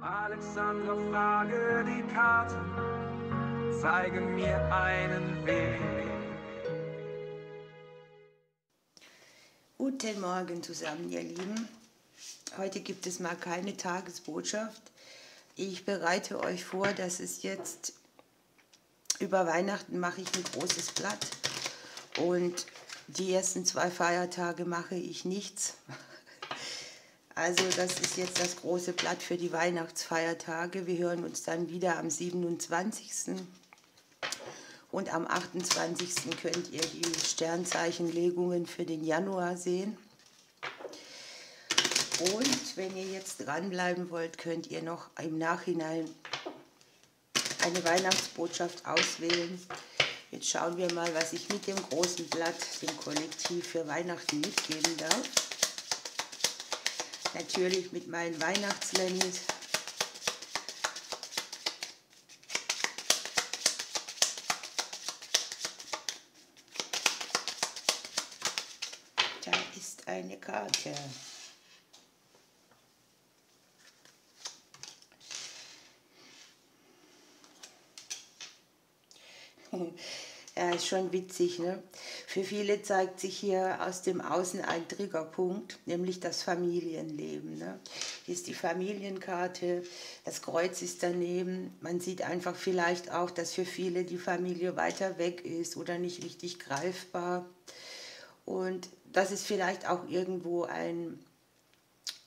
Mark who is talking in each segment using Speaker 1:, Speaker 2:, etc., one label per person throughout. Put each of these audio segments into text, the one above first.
Speaker 1: Alexandra, frage die Karten, zeige mir einen Weg.
Speaker 2: Guten Morgen zusammen, ihr Lieben. Heute gibt es mal keine Tagesbotschaft. Ich bereite euch vor, dass es jetzt über Weihnachten mache ich ein großes Blatt und die ersten 2 Feiertage mache ich nichts. Also das ist jetzt das große Blatt für die Weihnachtsfeiertage. Wir hören uns dann wieder am 27. Und am 28. könnt ihr die Sternzeichenlegungen für den Januar sehen. Und wenn ihr jetzt dranbleiben wollt, könnt ihr noch im Nachhinein eine Weihnachtsbotschaft auswählen. Jetzt schauen wir mal, was ich mit dem großen Blatt, dem Kollektiv für Weihnachten mitgeben darf. Natürlich mit meinen Weihnachtslennis. Da ist eine Karte. Ja, ist schon witzig, ne? Für viele zeigt sich hier aus dem Außen ein Triggerpunkt, nämlich das Familienleben, ne? Hier ist die Familienkarte, das Kreuz ist daneben. Man sieht einfach vielleicht auch, dass für viele die Familie weiter weg ist oder nicht richtig greifbar. Und dass es vielleicht auch irgendwo ein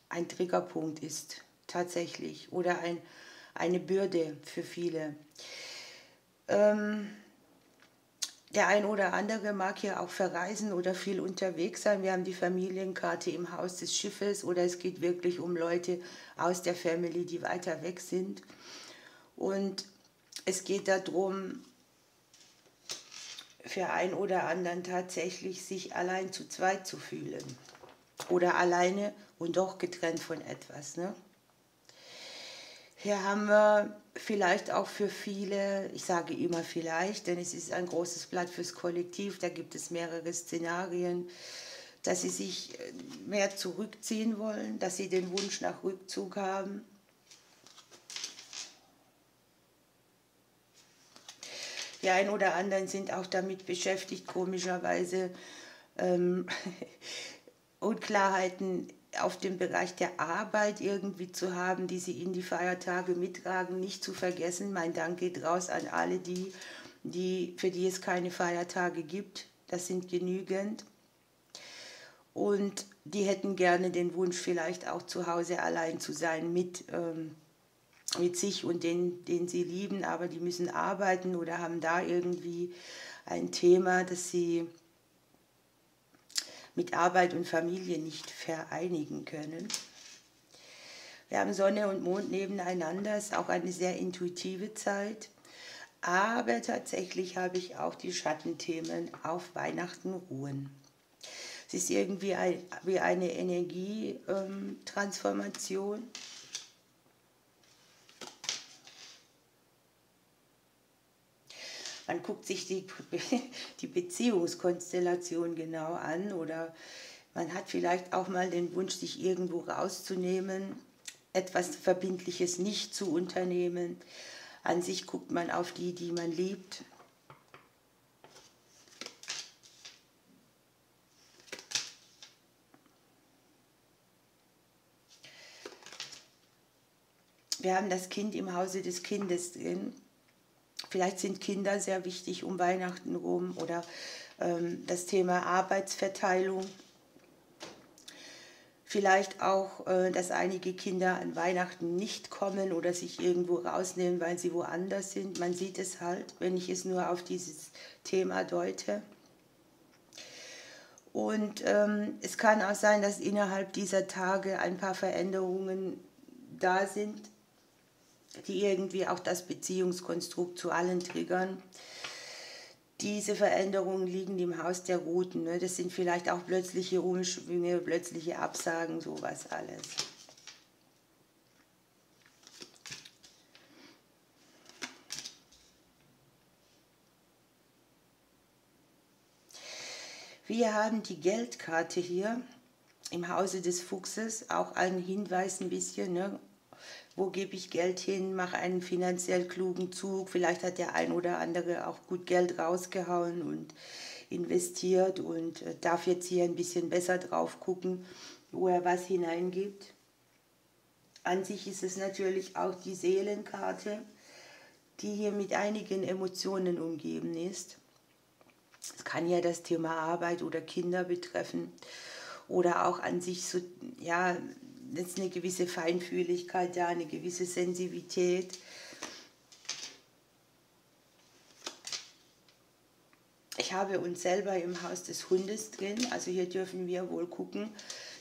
Speaker 2: Triggerpunkt ist, tatsächlich, oder eine Bürde für viele. Der ein oder andere mag hier auch verreisen oder viel unterwegs sein. Wir haben die Familienkarte im Haus des Schiffes oder es geht wirklich um Leute aus der Family, die weiter weg sind. Und es geht darum, für einen oder anderen tatsächlich sich allein zu zweit zu fühlen. Oder alleine und doch getrennt von etwas, ne? Hier haben wir vielleicht auch für viele, ich sage immer vielleicht, denn es ist ein großes Blatt fürs Kollektiv, da gibt es mehrere Szenarien, dass sie sich mehr zurückziehen wollen, dass sie den Wunsch nach Rückzug haben. Die einen oder anderen sind auch damit beschäftigt, komischerweise Unklarheiten auf dem Bereich der Arbeit irgendwie zu haben, die sie in die Feiertage mittragen, nicht zu vergessen. Mein Dank geht raus an alle für die es keine Feiertage gibt. Das sind genügend. Und die hätten gerne den Wunsch, vielleicht auch zu Hause allein zu sein mit sich und den sie lieben, aber die müssen arbeiten oder haben da irgendwie ein Thema, das sie mit Arbeit und Familie nicht vereinigen können. Wir haben Sonne und Mond nebeneinander, ist auch eine sehr intuitive Zeit. Aber tatsächlich habe ich auch die Schattenthemen auf Weihnachten ruhen. Es ist irgendwie wie eine Energietransformation. Man guckt sich die Beziehungskonstellation genau an oder man hat vielleicht auch mal den Wunsch, sich irgendwo rauszunehmen, etwas Verbindliches nicht zu unternehmen. An sich guckt man auf die man liebt. Wir haben das Kind im Hause des Kindes drin. Vielleicht sind Kinder sehr wichtig um Weihnachten rum oder das Thema Arbeitsverteilung. Vielleicht auch, dass einige Kinder an Weihnachten nicht kommen oder sich irgendwo rausnehmen, weil sie woanders sind. Man sieht es halt, wenn ich es nur auf dieses Thema deute. Und es kann auch sein, dass innerhalb dieser Tage ein paar Veränderungen da sind, die irgendwie auch das Beziehungskonstrukt zu allen triggern. Diese Veränderungen liegen im Haus der Routen. Ne? Das sind vielleicht auch plötzliche Umschwünge, plötzliche Absagen, sowas alles. Wir haben die Geldkarte hier im Hause des Fuchses, auch ein Hinweis ein bisschen, ne? wo gebe ich Geld hin, mache einen finanziell klugen Zug. Vielleicht hat der ein oder andere auch gut Geld rausgehauen und investiert und darf jetzt hier ein bisschen besser drauf gucken, wo er was hineingibt. An sich ist es natürlich auch die Seelenkarte, die hier mit einigen Emotionen umgeben ist. Es kann ja das Thema Arbeit oder Kinder betreffen oder auch an sich so, ja, es ist eine gewisse Feinfühligkeit da, eine gewisse Sensibilität. Ich habe uns selber im Haus des Hundes drin, also hier dürfen wir wohl gucken,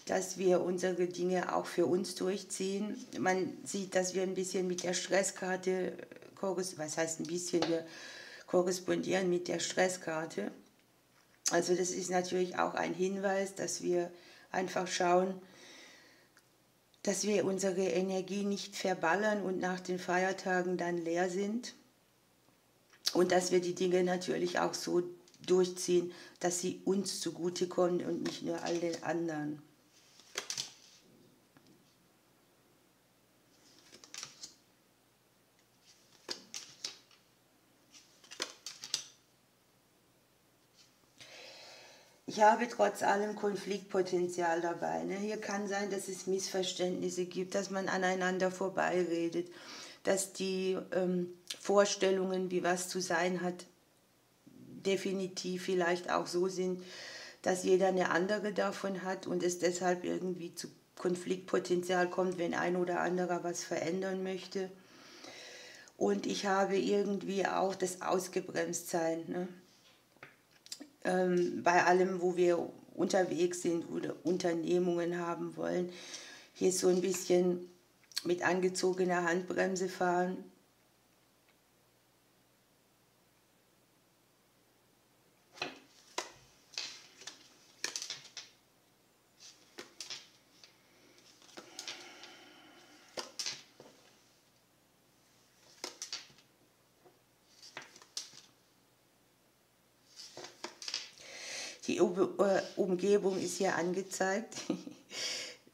Speaker 2: dass wir unsere Dinge auch für uns durchziehen. Man sieht, dass wir ein bisschen mit der Stresskarte, was heißt ein bisschen, wir korrespondieren mit der Stresskarte. Also das ist natürlich auch ein Hinweis, dass wir einfach schauen, dass wir unsere Energie nicht verballern und nach den Feiertagen dann leer sind. Und dass wir die Dinge natürlich auch so durchziehen, dass sie uns zugutekommen und nicht nur all den anderen. Ich habe trotz allem Konfliktpotenzial dabei. Ne? Hier kann sein, dass es Missverständnisse gibt, dass man aneinander vorbeiredet, dass die Vorstellungen, wie was zu sein hat, definitiv vielleicht auch so sind, dass jeder eine andere davon hat und es deshalb irgendwie zu Konfliktpotenzial kommt, wenn ein oder anderer was verändern möchte. Und ich habe irgendwie auch das Ausgebremstsein, ne? Bei allem, wo wir unterwegs sind oder Unternehmungen haben wollen, hier so ein bisschen mit angezogener Handbremse fahren. Die Umgebung ist hier angezeigt.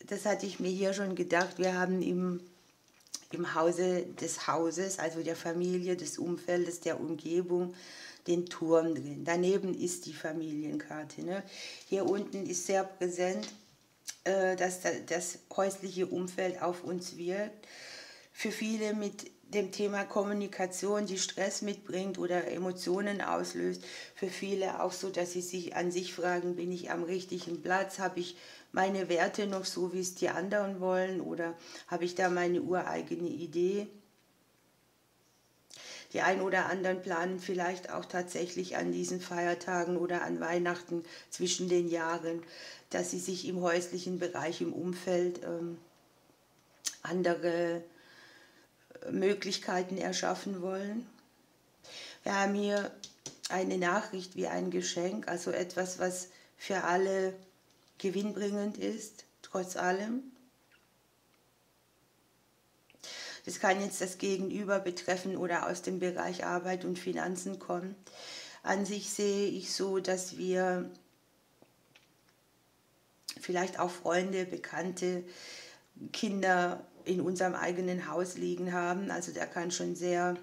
Speaker 2: Das hatte ich mir hier schon gedacht. Wir haben im Hause des Hauses, also der Familie, des Umfeldes, der Umgebung, den Turm drin. Daneben ist die Familienkarte. Ne? Hier unten ist sehr präsent, dass das häusliche Umfeld auf uns wirkt. Für viele mit dem Thema Kommunikation, die Stress mitbringt oder Emotionen auslöst, für viele auch so, dass sie sich an sich fragen, bin ich am richtigen Platz, habe ich meine Werte noch so, wie es die anderen wollen oder habe ich da meine ureigene Idee? Die einen oder anderen planen vielleicht auch tatsächlich an diesen Feiertagen oder an Weihnachten zwischen den Jahren, dass sie sich im häuslichen Bereich, im Umfeld andere Möglichkeiten erschaffen wollen. Wir haben hier eine Nachricht wie ein Geschenk, also etwas, was für alle gewinnbringend ist, trotz allem. Das kann jetzt das Gegenüber betreffen oder aus dem Bereich Arbeit und Finanzen kommen. An sich sehe ich so, dass wir vielleicht auch Freunde, Bekannte, Kinder in unserem eigenen Haus liegen haben. Also da kann schon sehr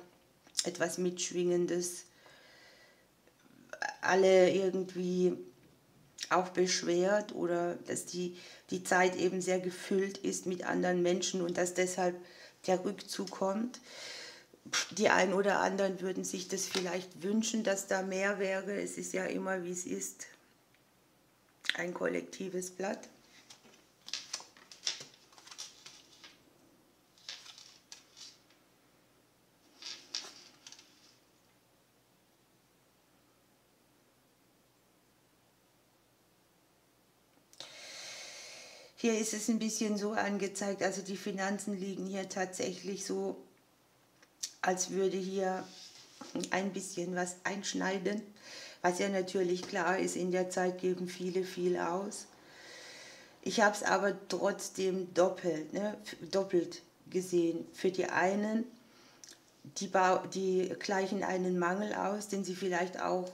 Speaker 2: etwas Mitschwingendes alle irgendwie auch beschwert oder dass die Zeit eben sehr gefüllt ist mit anderen Menschen und dass deshalb der Rückzug kommt. Die einen oder anderen würden sich das vielleicht wünschen, dass da mehr wäre. Es ist ja immer, wie es ist, ein kollektives Blatt. Hier ist es ein bisschen so angezeigt, also die Finanzen liegen hier tatsächlich so, als würde hier ein bisschen was einschneiden, was ja natürlich klar ist, in der Zeit geben viele viel aus. Ich habe es aber trotzdem doppelt gesehen. Für die einen, die gleichen einen Mangel aus, den sie vielleicht auch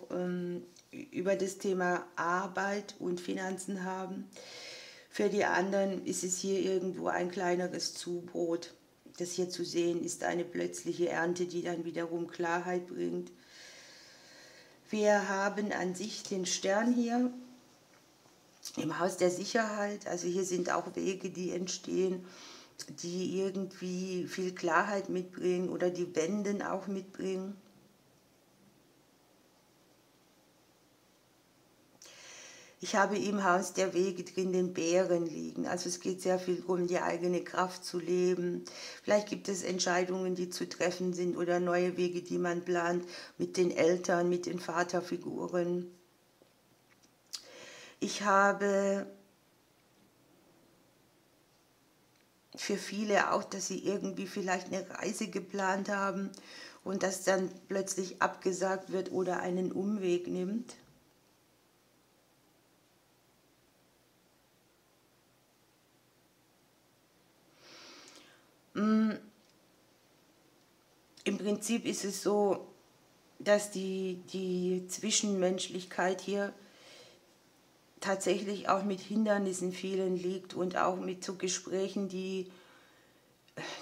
Speaker 2: über das Thema Arbeit und Finanzen haben. Für die anderen ist es hier irgendwo ein kleineres Zubrot. Das hier zu sehen ist eine plötzliche Ernte, die dann wiederum Klarheit bringt. Wir haben an sich den Stern hier im Haus der Sicherheit. Also hier sind auch Wege, die entstehen, die irgendwie viel Klarheit mitbringen oder die Wenden auch mitbringen. Ich habe im Haus der Wege drin den Bären liegen. Also es geht sehr viel darum, die eigene Kraft zu leben. Vielleicht gibt es Entscheidungen, die zu treffen sind oder neue Wege, die man plant mit den Eltern, mit den Vaterfiguren. Ich habe für viele auch, dass sie irgendwie vielleicht eine Reise geplant haben und das dann plötzlich abgesagt wird oder einen Umweg nimmt. Im Prinzip ist es so, dass die Zwischenmenschlichkeit hier tatsächlich auch mit Hindernissen vielen liegt und auch mit so Gesprächen, die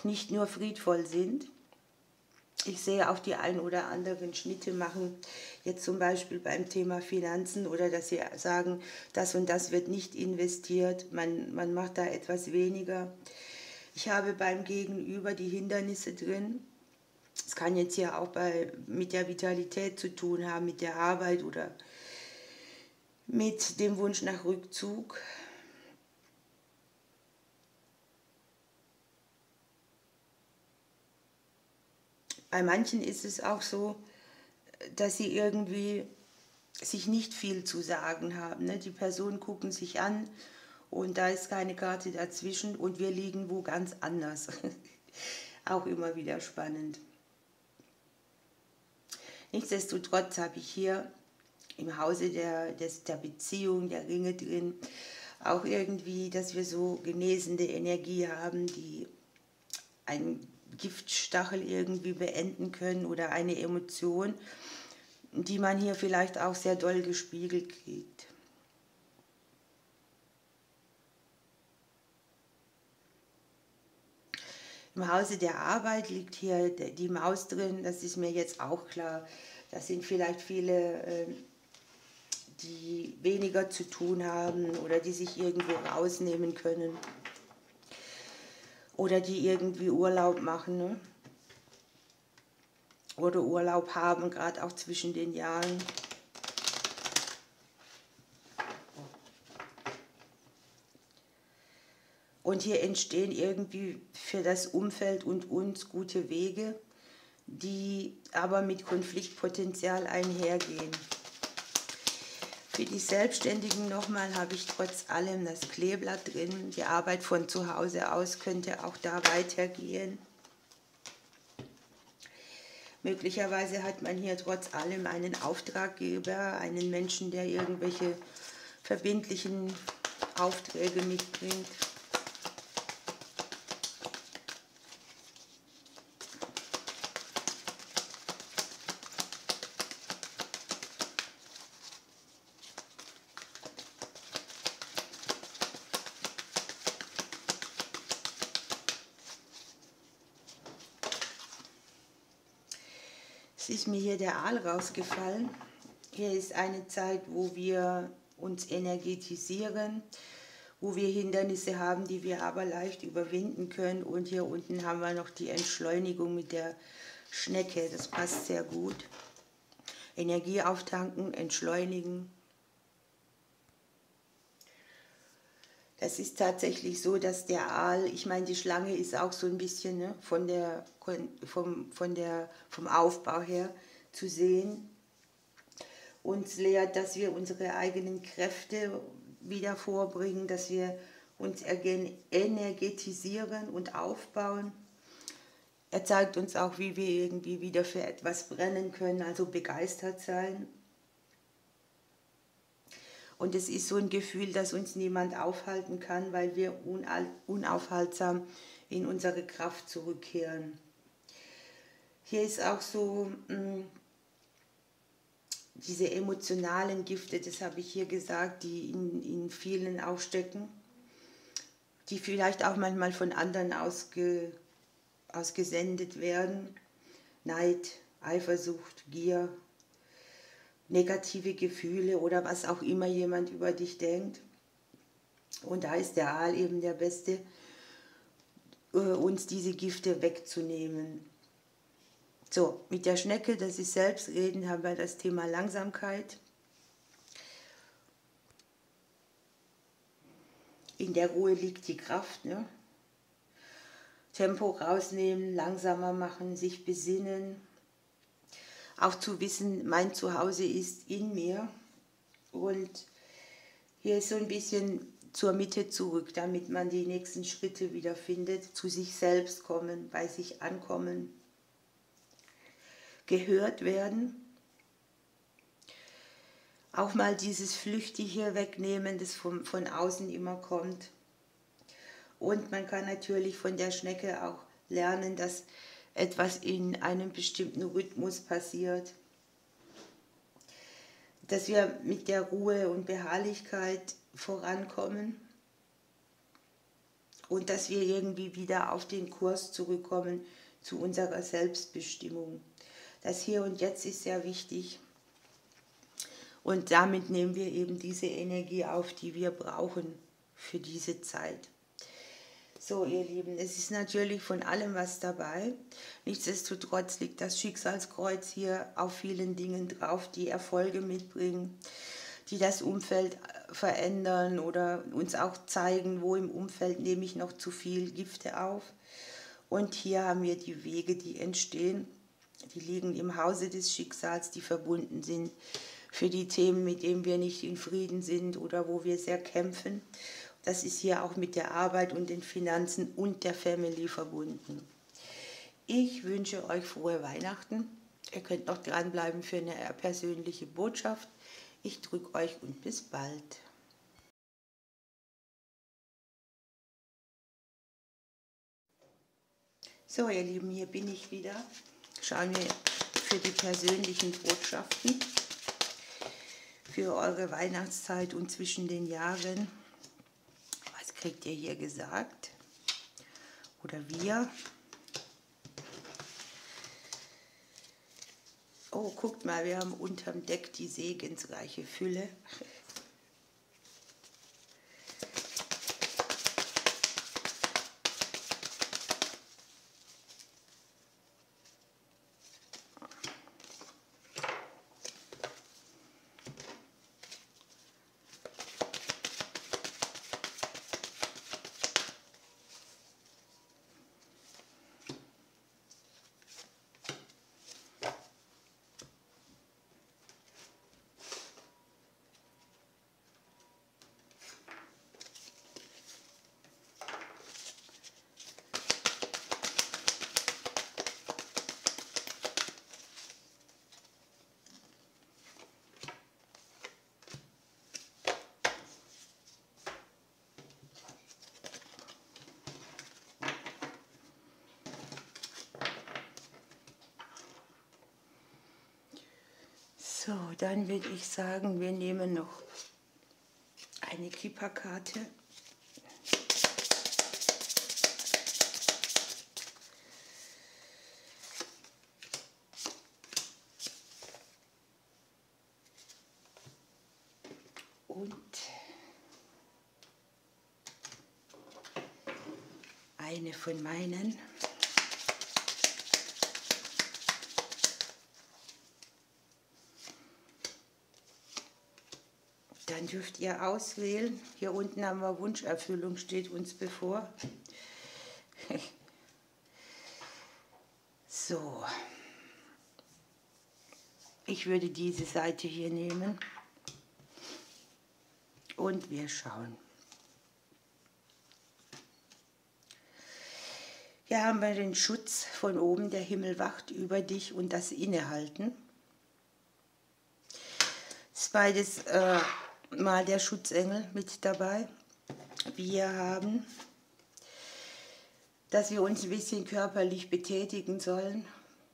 Speaker 2: nicht nur friedvoll sind. Ich sehe auch die ein oder anderen Schnitte machen, jetzt zum Beispiel beim Thema Finanzen oder dass sie sagen, das und das wird nicht investiert, man macht da etwas weniger. Ich habe beim Gegenüber die Hindernisse drin. Es kann jetzt ja auch mit der Vitalität zu tun haben, mit der Arbeit oder mit dem Wunsch nach Rückzug. Bei manchen ist es auch so, dass sie irgendwie sich nicht viel zu sagen haben. Ne? Die Personen gucken sich an und da ist keine Karte dazwischen und wir liegen wo ganz anders. Auch immer wieder spannend. Nichtsdestotrotz habe ich hier im Hause der Beziehung, der Ringe drin, auch irgendwie, dass wir so genesende Energie haben, die einen Giftstachel irgendwie beenden können oder eine Emotion, die man hier vielleicht auch sehr doll gespiegelt kriegt. Im Hause der Arbeit liegt hier die Maus drin, das ist mir jetzt auch klar. Das sind vielleicht viele, die weniger zu tun haben oder die sich irgendwo rausnehmen können. Oder die irgendwie Urlaub machen, ne? Oder Urlaub haben, gerade auch zwischen den Jahren. Und hier entstehen irgendwie für das Umfeld und uns gute Wege, die aber mit Konfliktpotenzial einhergehen. Für die Selbstständigen nochmal habe ich trotz allem das Kleeblatt drin. Die Arbeit von zu Hause aus könnte auch da weitergehen. Möglicherweise hat man hier trotz allem einen Auftraggeber, einen Menschen, der irgendwelche verbindlichen Aufträge mitbringt. Ist mir hier der Aal rausgefallen. Hier ist eine Zeit, wo wir uns energetisieren, wo wir Hindernisse haben, die wir aber leicht überwinden können. Und hier unten haben wir noch die Entschleunigung mit der Schnecke. Das passt sehr gut. Energie auftanken, entschleunigen. Das ist tatsächlich so, dass der Aal, ich meine, die Schlange ist auch so ein bisschen, ne, vom Aufbau her zu sehen. Uns lehrt, dass wir unsere eigenen Kräfte wieder vorbringen, dass wir uns energetisieren und aufbauen. Er zeigt uns auch, wie wir irgendwie wieder für etwas brennen können, also begeistert sein. Und es ist so ein Gefühl, dass uns niemand aufhalten kann, weil wir unaufhaltsam in unsere Kraft zurückkehren. Hier ist auch so diese emotionalen Gifte, das habe ich hier gesagt, die in vielen auch stecken, die vielleicht auch manchmal von anderen ausgelöst ausgesendet werden. Neid, Eifersucht, Gier, negative Gefühle oder was auch immer jemand über dich denkt. Und da ist der Aal eben der Beste, uns diese Gifte wegzunehmen. So, mit der Schnecke, das ist Selbstreden, haben wir das Thema Langsamkeit. In der Ruhe liegt die Kraft, ne? Tempo rausnehmen, langsamer machen, sich besinnen. Auch zu wissen, mein Zuhause ist in mir. Und hier ist so ein bisschen zur Mitte zurück, damit man die nächsten Schritte wieder findet, zu sich selbst kommen, bei sich ankommen, gehört werden. Auch mal dieses Flüchtige wegnehmen, das von außen immer kommt. Und man kann natürlich von der Schnecke auch lernen, dass etwas in einem bestimmten Rhythmus passiert. Dass wir mit der Ruhe und Beharrlichkeit vorankommen und dass wir irgendwie wieder auf den Kurs zurückkommen zu unserer Selbstbestimmung. Das Hier und Jetzt ist sehr wichtig und damit nehmen wir eben diese Energie auf, die wir brauchen für diese Zeit. So, ihr Lieben, es ist natürlich von allem was dabei. Nichtsdestotrotz liegt das Schicksalskreuz hier auf vielen Dingen drauf, die Erfolge mitbringen, die das Umfeld verändern oder uns auch zeigen, wo im Umfeld nehme ich noch zu viel Gifte auf. Und hier haben wir die Wege, die entstehen, die liegen im Hause des Schicksals, die verbunden sind für die Themen, mit denen wir nicht in Frieden sind oder wo wir sehr kämpfen. Das ist hier auch mit der Arbeit und den Finanzen und der Family verbunden. Ich wünsche euch frohe Weihnachten. Ihr könnt noch dranbleiben für eine persönliche Botschaft. Ich drücke euch und bis bald. So, ihr Lieben, hier bin ich wieder. Schauen wir für die persönlichen Botschaften für eure Weihnachtszeit und zwischen den Jahren. Was kriegt ihr hier gesagt? Oder wir? Oh, guckt mal, wir haben unterm Deck die segensreiche Fülle. So, dann würde ich sagen, wir nehmen noch eine Kipperkarte. Und eine von meinen. Dann dürft ihr auswählen. Hier unten haben wir Wunscherfüllung, steht uns bevor. So. Ich würde diese Seite hier nehmen. Und wir schauen. Hier haben wir den Schutz von oben. Der Himmel wacht über dich und das Innehalten. Das ist beides mal der Schutzengel mit dabei. Wir haben, dass wir uns ein bisschen körperlich betätigen sollen,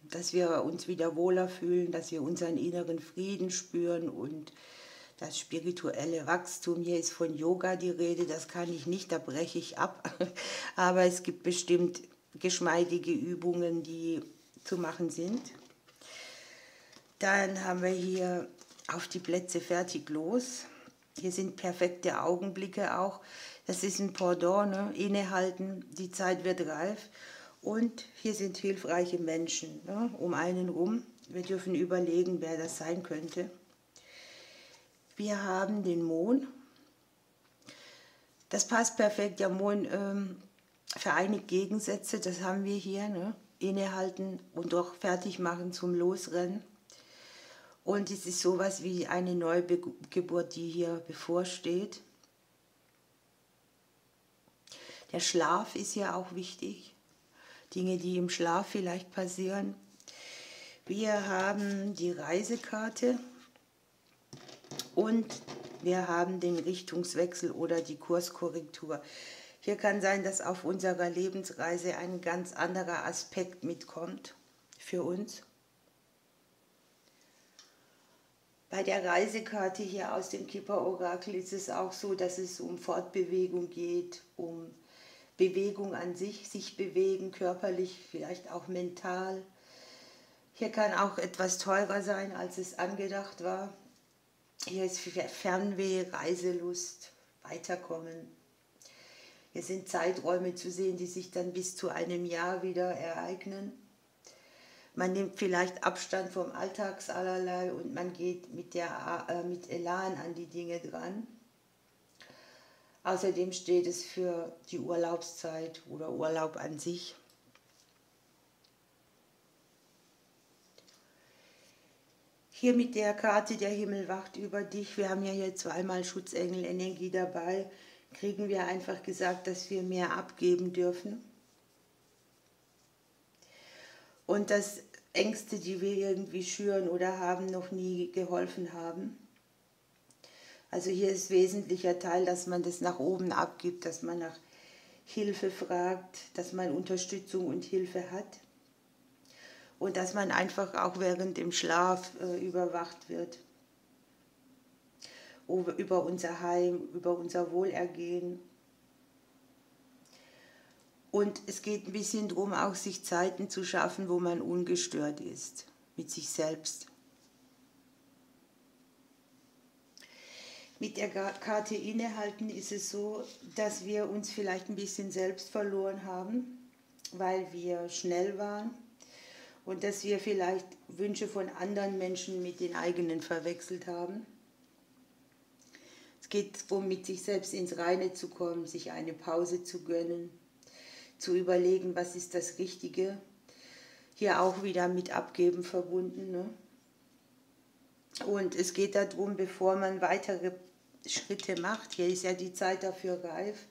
Speaker 2: dass wir uns wieder wohler fühlen, dass wir unseren inneren Frieden spüren und das spirituelle Wachstum. Hier ist von Yoga die Rede, das kann ich nicht, da breche ich ab. Aber es gibt bestimmt geschmeidige Übungen, die zu machen sind. Dann haben wir hier auf die Plätze fertig los. Hier sind perfekte Augenblicke auch. Das ist ein Pendant, ne? Innehalten, die Zeit wird reif. Und hier sind hilfreiche Menschen, ne? Um einen rum. Wir dürfen überlegen, wer das sein könnte. Wir haben den Mond. Das passt perfekt. Der Mond vereinigt Gegensätze, das haben wir hier. Ne? Innehalten und doch fertig machen zum Losrennen. Und es ist sowas wie eine Neugeburt, die hier bevorsteht. Der Schlaf ist ja auch wichtig. Dinge, die im Schlaf vielleicht passieren. Wir haben die Reisekarte und wir haben den Richtungswechsel oder die Kurskorrektur. Hier kann sein, dass auf unserer Lebensreise ein ganz anderer Aspekt mitkommt für uns. Bei der Reisekarte hier aus dem Kipper-Orakel ist es auch so, dass es um Fortbewegung geht, um Bewegung an sich bewegen, körperlich, vielleicht auch mental. Hier kann auch etwas teurer sein, als es angedacht war. Hier ist Fernweh, Reiselust, Weiterkommen. Hier sind Zeiträume zu sehen, die sich dann bis zu einem Jahr wieder ereignen. Man nimmt vielleicht Abstand vom Alltagsallerlei und man geht mit Elan an die Dinge dran. Außerdem steht es für die Urlaubszeit oder Urlaub an sich. Hier mit der Karte Der Himmel wacht über dich. Wir haben ja hier zweimal Schutzengel-Energie dabei. Kriegen wir einfach gesagt, dass wir mehr abgeben dürfen. Und dass Ängste, die wir irgendwie schüren oder haben, noch nie geholfen haben. Also hier ist wesentlicher Teil, dass man das nach oben abgibt, dass man nach Hilfe fragt, dass man Unterstützung und Hilfe hat. Und dass man einfach auch während dem Schlaf überwacht wird. Über unser Heim, über unser Wohlergehen. Und es geht ein bisschen darum, auch sich Zeiten zu schaffen, wo man ungestört ist, mit sich selbst. Mit der Karte Innehalten ist es so, dass wir uns vielleicht ein bisschen selbst verloren haben, weil wir schnell waren und dass wir vielleicht Wünsche von anderen Menschen mit den eigenen verwechselt haben. Es geht darum, mit sich selbst ins Reine zu kommen, sich eine Pause zu gönnen, zu überlegen, was ist das Richtige. Hier auch wieder mit Abgeben verbunden. Ne? Und es geht darum, bevor man weitere Schritte macht, hier ist ja die Zeit dafür reif,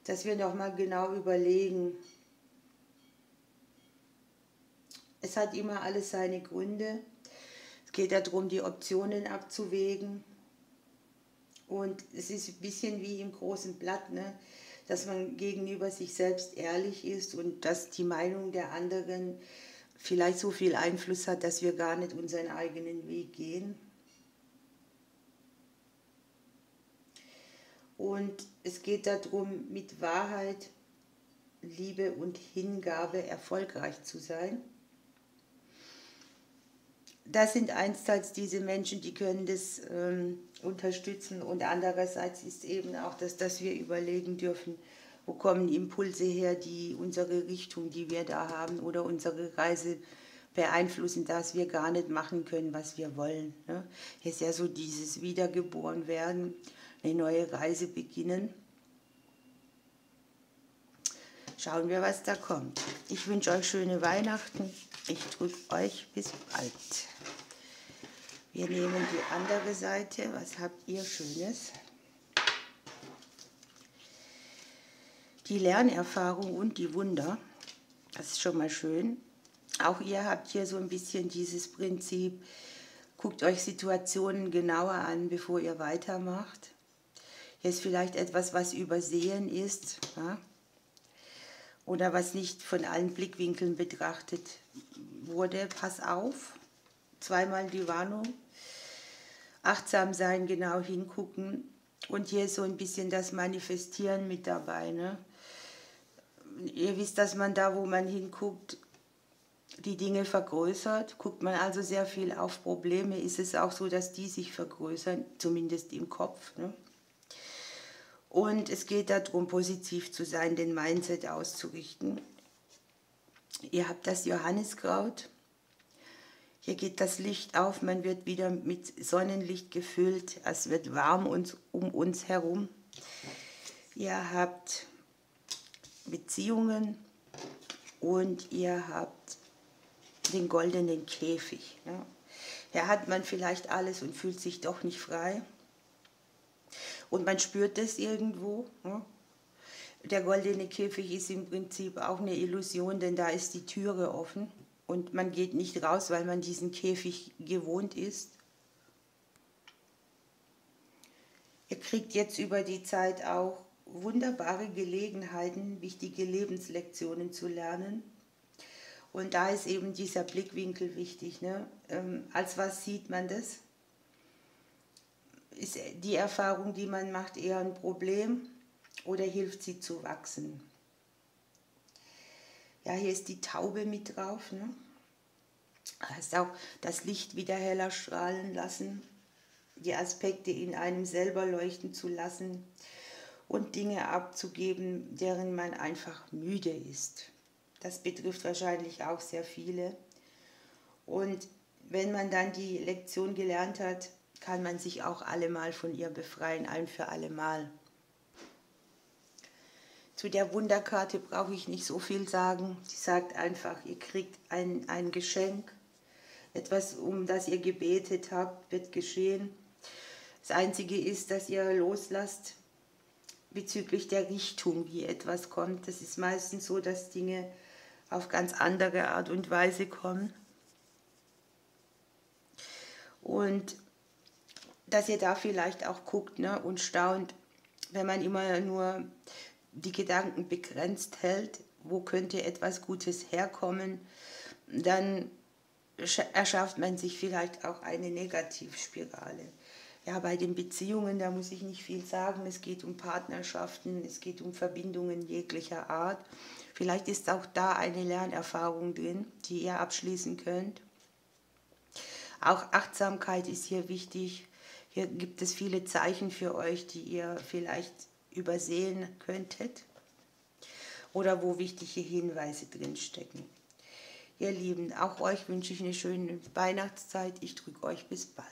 Speaker 2: dass wir nochmal genau überlegen. Es hat immer alles seine Gründe. Es geht darum, die Optionen abzuwägen. Und es ist ein bisschen wie im großen Blatt, ne? Dass man gegenüber sich selbst ehrlich ist und dass die Meinung der anderen vielleicht so viel Einfluss hat, dass wir gar nicht unseren eigenen Weg gehen. Und es geht darum, mit Wahrheit, Liebe und Hingabe erfolgreich zu sein. Das sind einerseits diese Menschen, die können das unterstützen und andererseits ist eben auch, dass wir überlegen dürfen, wo kommen Impulse her, die unsere Richtung, die wir da haben oder unsere Reise beeinflussen, dass wir gar nicht machen können, was wir wollen. Ne? Hier ist ja so dieses Wiedergeborenwerden, eine neue Reise beginnen. Schauen wir, was da kommt. Ich wünsche euch schöne Weihnachten. Ich drücke euch bis bald. Wir nehmen die andere Seite. Was habt ihr Schönes? Die Lernerfahrung und die Wunder. Das ist schon mal schön. Auch ihr habt hier so ein bisschen dieses Prinzip. Guckt euch Situationen genauer an, bevor ihr weitermacht. Hier ist vielleicht etwas, was übersehen ist. Ja? Oder was nicht von allen Blickwinkeln betrachtet wurde. Pass auf, zweimal die Warnung. Achtsam sein, genau hingucken. Und hier ist so ein bisschen das Manifestieren mit dabei. Ne? Ihr wisst, dass man da, wo man hinguckt, die Dinge vergrößert. Guckt man also sehr viel auf Probleme, ist es auch so, dass die sich vergrößern, zumindest im Kopf. Ne? Und es geht darum, positiv zu sein, den Mindset auszurichten. Ihr habt das Johanniskraut. Hier geht das Licht auf, man wird wieder mit Sonnenlicht gefüllt. Es wird warm um uns herum. Ihr habt Beziehungen und ihr habt den goldenen Käfig. Ne? Hier hat man vielleicht alles und fühlt sich doch nicht frei. Und man spürt das irgendwo. Ne? Der goldene Käfig ist im Prinzip auch eine Illusion, denn da ist die Türe offen und man geht nicht raus, weil man diesen Käfig gewohnt ist. Ihr kriegt jetzt über die Zeit auch wunderbare Gelegenheiten, wichtige Lebenslektionen zu lernen. Und da ist eben dieser Blickwinkel wichtig. Ne? Als was sieht man das? Ist die Erfahrung, die man macht, eher ein Problem oder hilft sie zu wachsen? Ja, hier ist die Taube mit drauf. Ne? Das heißt auch, das Licht wieder heller strahlen lassen, die Aspekte in einem selber leuchten zu lassen und Dinge abzugeben, deren man einfach müde ist. Das betrifft wahrscheinlich auch sehr viele. Und wenn man dann die Lektion gelernt hat, kann man sich auch allemal von ihr befreien, ein für allemal. Zu der Wunderkarte brauche ich nicht so viel sagen. Sie sagt einfach, ihr kriegt ein Geschenk. Etwas, um das ihr gebetet habt, wird geschehen. Das Einzige ist, dass ihr loslasst bezüglich der Richtung, wie etwas kommt. Das ist meistens so, dass Dinge auf ganz andere Art und Weise kommen. Und dass ihr da vielleicht auch guckt, ne, und staunt, wenn man immer nur die Gedanken begrenzt hält, wo könnte etwas Gutes herkommen, dann erschafft man sich vielleicht auch eine Negativspirale. Ja, bei den Beziehungen, da muss ich nicht viel sagen, es geht um Partnerschaften, es geht um Verbindungen jeglicher Art. Vielleicht ist auch da eine Lernerfahrung drin, die ihr abschließen könnt. Auch Achtsamkeit ist hier wichtig. Hier gibt es viele Zeichen für euch, die ihr vielleicht übersehen könntet oder wo wichtige Hinweise drinstecken. Ihr Lieben, auch euch wünsche ich eine schöne Weihnachtszeit. Ich drücke euch bis bald.